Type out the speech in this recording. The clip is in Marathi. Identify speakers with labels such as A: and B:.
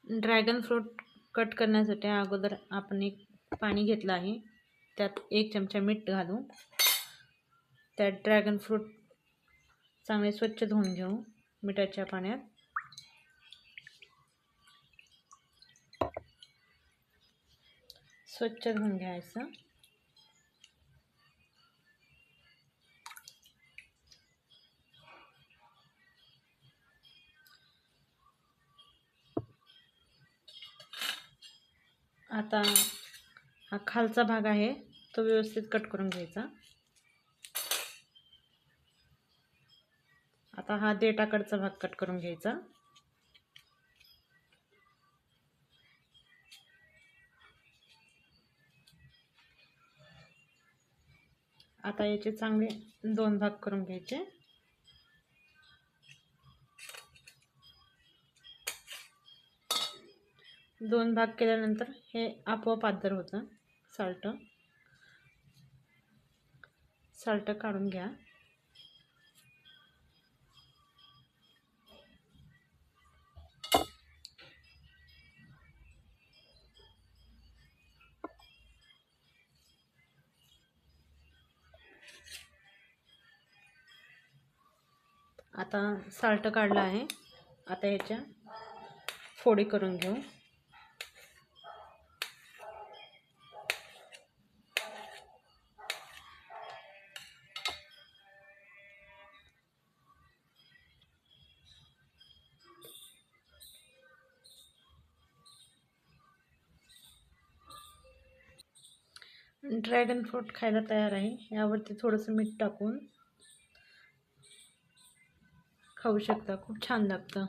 A: ड्रॅगन फ्रूट कट करण्यासाठी अगोदर आपण एक पाणी घेतलं आहे, त्यात 1 चमचा मीठ घालू. त्यात ड्रॅगन फ्रूट चांगले स्वच्छ धुवून घेऊ मिठाच्या पाण्यात. स्वच्छ धुवून घ्यायचं. आता हा खालचा भाग आहे तो व्यवस्थित कट करून घ्यायचा. आता हा देठाकडचा भाग कट करून घ्यायचा. आता याचे चांगले 2 भाग करून घ्यायचे. दोन भाग केल्यानंतर हे आपोआप पातळ होतं. साल्ट काढून घ्या. आता साल्ट काढलं आहे. आता याच्या फोडी करून घेऊ. ड्रॅगन फ्रूट खायला तयार आहे. यावरती थोडंसं मीठ टाकून खाऊ शकता. खूप छान लागतं.